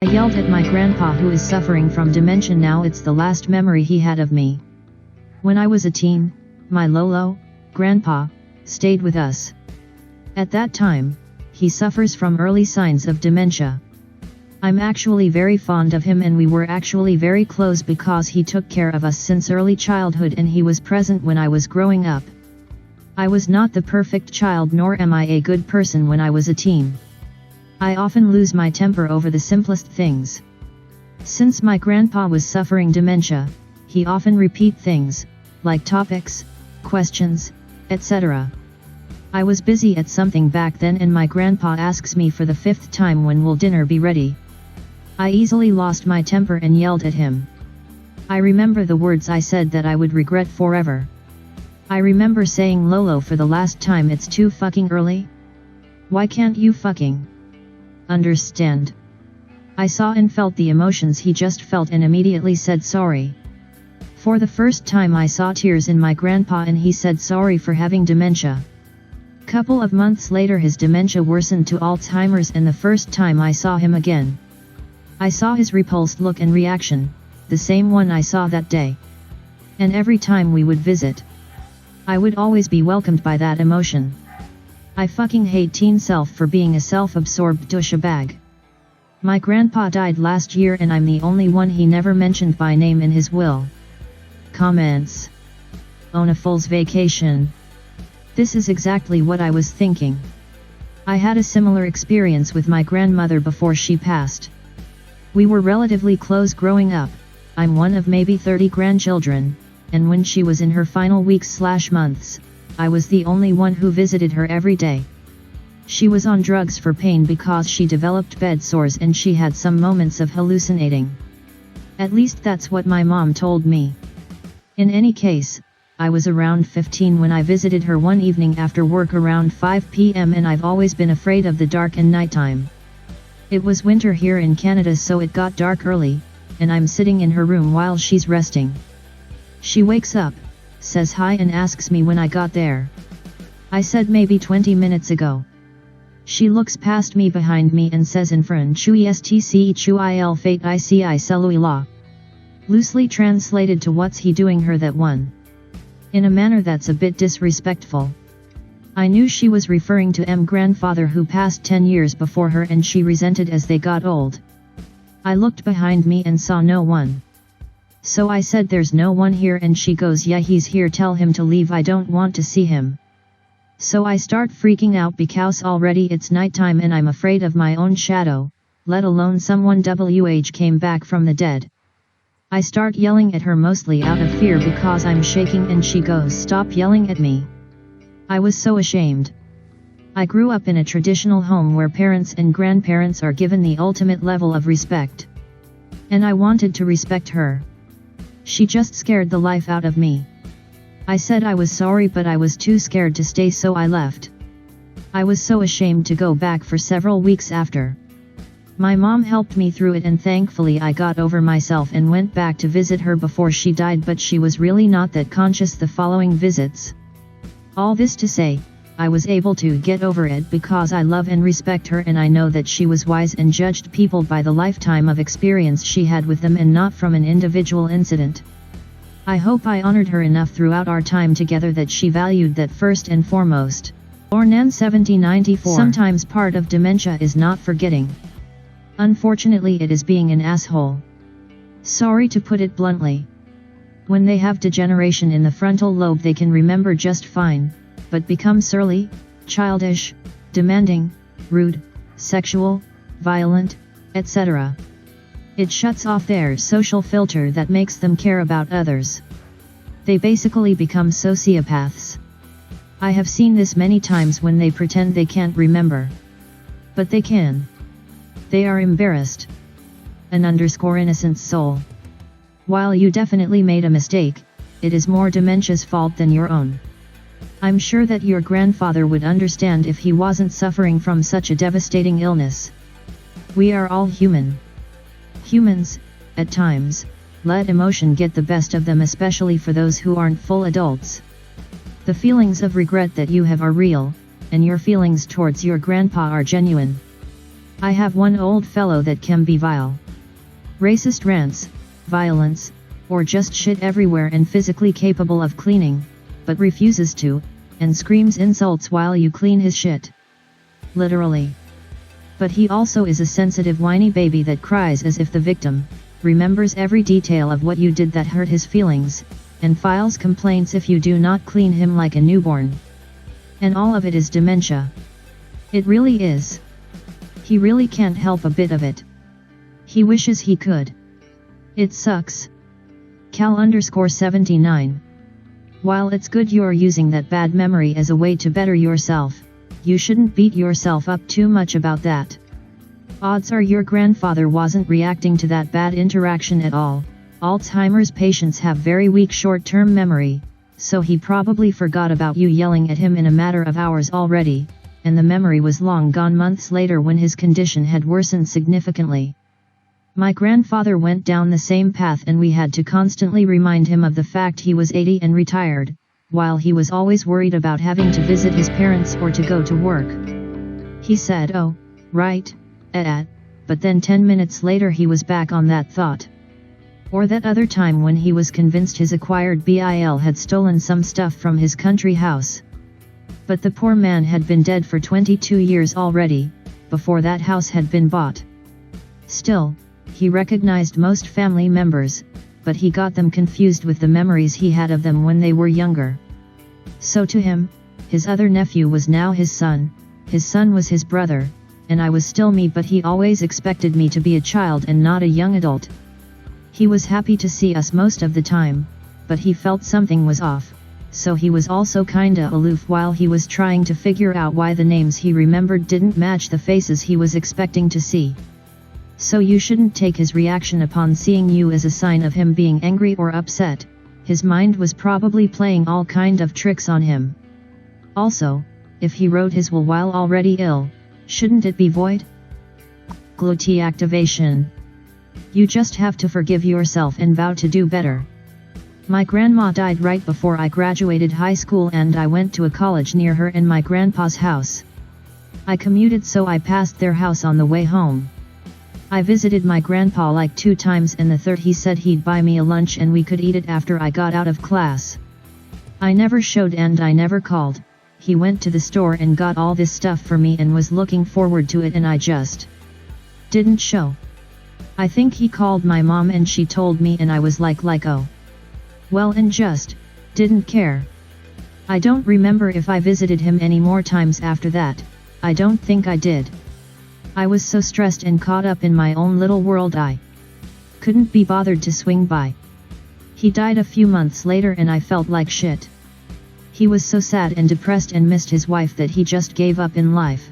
I yelled at my grandpa, who is suffering from dementia now. It's the last memory he had of me. When I was a teen, my Lolo, grandpa, stayed with us. At that time, he suffers from early signs of dementia. I'm actually very fond of him, and we were actually very close because he took care of us since early childhood and he was present when I was growing up. I was not the perfect child, nor am I a good person when I was a teen. I often lose my temper over the simplest things. Since my grandpa was suffering dementia, he often repeat things, like topics, questions, etc. I was busy at something back then and my grandpa asks me for the 5th time, when will dinner be ready? I easily lost my temper and yelled at him. I remember the words I said that I would regret forever. I remember saying, Lolo, for the last time, it's too fucking early. Why can't you fucking understand? I saw and felt the emotions he just felt and immediately said sorry. For the first time I saw tears in my grandpa and he said sorry for having dementia. Couple of months later his dementia worsened to Alzheimer's, and the first time I saw him again, I saw his repulsed look and reaction, the same one I saw that day. And every time we would visit, I would always be welcomed by that emotion. I fucking hate teen self for being a self-absorbed douchebag. My grandpa died last year and I'm the only one he never mentioned by name in his will. Comments. On a fool's vacation. This is exactly what I was thinking. I had a similar experience with my grandmother before she passed. We were relatively close growing up. I'm one of maybe 30 grandchildren, and when she was in her final weeks/months, I was the only one who visited her every day. She was on drugs for pain because she developed bed sores and she had some moments of hallucinating. At least that's what my mom told me. In any case, I was around 15 when I visited her one evening after work around 5 p.m. and I've always been afraid of the dark and nighttime. It was winter here in Canada, so it got dark early, and I'm sitting in her room while she's resting. She wakes up, says hi and asks me when I got there. I said maybe 20 minutes ago. She looks past me behind me and says in French, "Estc il fait ici celui-là." Loosely translated to what's he doing her, that one? In a manner that's a bit disrespectful. I knew she was referring to M grandfather who passed 10 years before her and she resented as they got old. I looked behind me and saw no one. So I said, there's no one here, and she goes, yeah, he's here, tell him to leave, I don't want to see him. So I start freaking out because already it's nighttime and I'm afraid of my own shadow, let alone someone came back from the dead. I start yelling at her mostly out of fear because I'm shaking and she goes, stop yelling at me. I was so ashamed. I grew up in a traditional home where parents and grandparents are given the ultimate level of respect. And I wanted to respect her. She just scared the life out of me. I said I was sorry, but I was too scared to stay, so I left. I was so ashamed to go back for several weeks after. My mom helped me through it and thankfully I got over myself and went back to visit her before she died, but she was really not that conscious the following visits. All this to say, I was able to get over it because I love and respect her, and I know that she was wise and judged people by the lifetime of experience she had with them and not from an individual incident. I hope I honored her enough throughout our time together that she valued that first and foremost. Ornan 7094. Sometimes part of dementia is not forgetting. Unfortunately, it is being an asshole. Sorry to put it bluntly. When they have degeneration in the frontal lobe, they can remember just fine, but become surly, childish, demanding, rude, sexual, violent, etc. It shuts off their social filter that makes them care about others. They basically become sociopaths. I have seen this many times when they pretend they can't remember. But they can. They are embarrassed. An innocent soul. While you definitely made a mistake, it is more dementia's fault than your own. I'm sure that your grandfather would understand if he wasn't suffering from such a devastating illness. We are all human. Humans, at times, let emotion get the best of them, especially for those who aren't full adults. The feelings of regret that you have are real, and your feelings towards your grandpa are genuine. I have one old fellow that can be vile. Racist rants, violence, or just shit everywhere and physically capable of cleaning, but refuses to, and screams insults while you clean his shit. Literally. But he also is a sensitive whiny baby that cries as if the victim, remembers every detail of what you did that hurt his feelings, and files complaints if you do not clean him like a newborn. And all of it is dementia. It really is. He really can't help a bit of it. He wishes he could. It sucks. Cal_79. While it's good you're using that bad memory as a way to better yourself, you shouldn't beat yourself up too much about that. Odds are your grandfather wasn't reacting to that bad interaction at all. Alzheimer's patients have very weak short-term memory, so he probably forgot about you yelling at him in a matter of hours already, and the memory was long gone months later when his condition had worsened significantly. My grandfather went down the same path and we had to constantly remind him of the fact he was 80 and retired, while he was always worried about having to visit his parents or to go to work. He said, "Oh, right, but then 10 minutes later he was back on that thought. Or that other time when he was convinced his acquired BIL had stolen some stuff from his country house. But the poor man had been dead for 22 years already, before that house had been bought. Still, he recognized most family members, but he got them confused with the memories he had of them when they were younger. So to him, his other nephew was now his son was his brother, and I was still me, but he always expected me to be a child and not a young adult. He was happy to see us most of the time, but he felt something was off, so he was also kinda aloof while he was trying to figure out why the names he remembered didn't match the faces he was expecting to see. So you shouldn't take his reaction upon seeing you as a sign of him being angry or upset. His mind was probably playing all kind of tricks on him. Also, if he wrote his will while already ill, shouldn't it be void? Glute activation. You just have to forgive yourself and vow to do better. My grandma died right before I graduated high school and I went to a college near her and my grandpa's house. I commuted, so I passed their house on the way home. I visited my grandpa like 2 times, and the third he said he'd buy me a lunch and we could eat it after I got out of class. I never showed and I never called. He went to the store and got all this stuff for me and was looking forward to it, and I just didn't show. I think he called my mom and she told me, and I was like oh. Well, and just didn't care. I don't remember if I visited him any more times after that. I don't think I did. I was so stressed and caught up in my own little world I couldn't be bothered to swing by. He died a few months later and I felt like shit. He was so sad and depressed and missed his wife that he just gave up in life.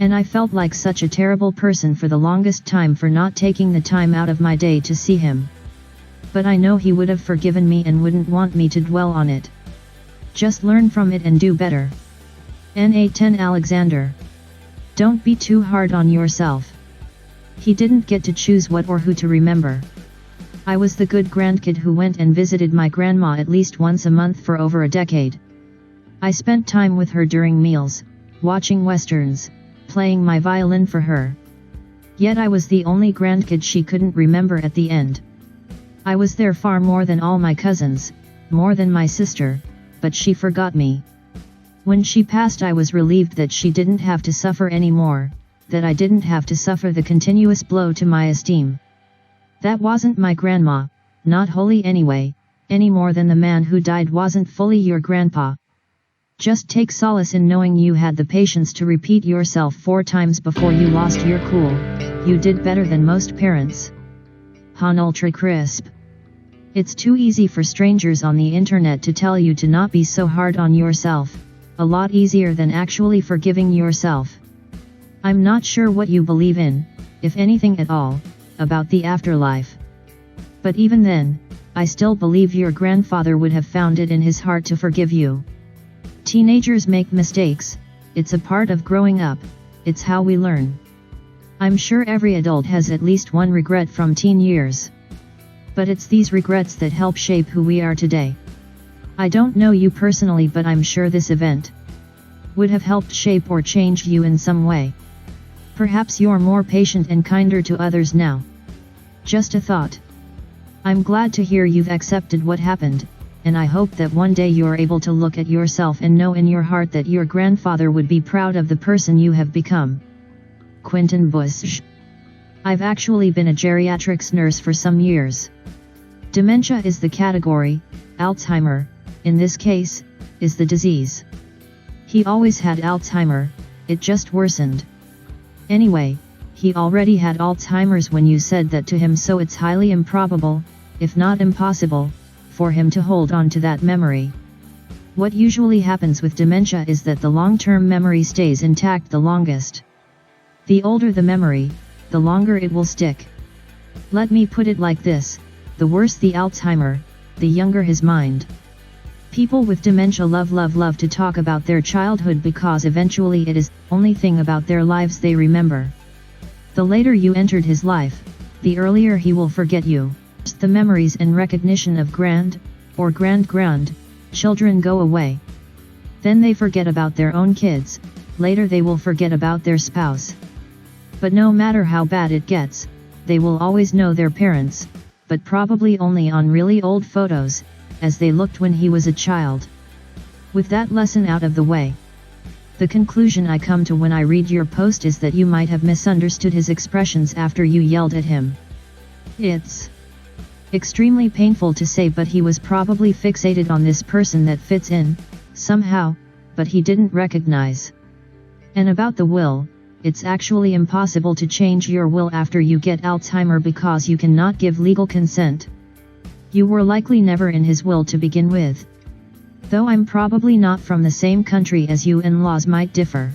And I felt like such a terrible person for the longest time for not taking the time out of my day to see him. But I know he would have forgiven me and wouldn't want me to dwell on it. Just learn from it and do better. Na10 Alexander. Don't be too hard on yourself. He didn't get to choose what or who to remember. I was the good grandkid who went and visited my grandma at least once a month for over a decade. I spent time with her during meals, watching westerns, playing my violin for her. Yet I was the only grandkid she couldn't remember at the end. I was there far more than all my cousins, more than my sister, but she forgot me. When she passed, I was relieved that she didn't have to suffer anymore, that I didn't have to suffer the continuous blow to my esteem. That wasn't my grandma, not wholly anyway, any more than the man who died wasn't fully your grandpa. Just take solace in knowing you had the patience to repeat yourself 4 times before you lost your cool. You did better than most parents. Han Ultra Crisp. It's too easy for strangers on the internet to tell you to not be so hard on yourself. A lot easier than actually forgiving yourself. I'm not sure what you believe in, if anything at all, about the afterlife. But even then, I still believe your grandfather would have found it in his heart to forgive you. Teenagers make mistakes, it's a part of growing up, it's how we learn. I'm sure every adult has at least one regret from teen years. But it's these regrets that help shape who we are today. I don't know you personally, but I'm sure this event would have helped shape or changed you in some way. Perhaps you're more patient and kinder to others now. Just a thought. I'm glad to hear you've accepted what happened, and I hope that one day you're able to look at yourself and know in your heart that your grandfather would be proud of the person you have become. Quentin Bush. I've actually been a geriatrics nurse for some years. Dementia is the category, Alzheimer, in this case, is the disease. He always had Alzheimer, it just worsened. Anyway, he already had Alzheimer's when you said that to him, so it's highly improbable, if not impossible, for him to hold on to that memory. What usually happens with dementia is that the long-term memory stays intact the longest. The older the memory, the longer it will stick. Let me put it like this, the worse the Alzheimer, the younger his mind. People with dementia love to talk about their childhood because eventually it is the only thing about their lives they remember. The later you entered his life, the earlier he will forget you. The memories and recognition of grand, or grand children go away. Then they forget about their own kids, later they will forget about their spouse. But no matter how bad it gets, they will always know their parents, but probably only on really old photos, as they looked when he was a child. With that lesson out of the way, the conclusion I come to when I read your post is that you might have misunderstood his expressions after you yelled at him. It's extremely painful to say, but he was probably fixated on this person that fits in, somehow, but he didn't recognize. And about the will, it's actually impossible to change your will after you get Alzheimer because you cannot give legal consent. You were likely never in his will to begin with. Though I'm probably not from the same country as you and laws might differ.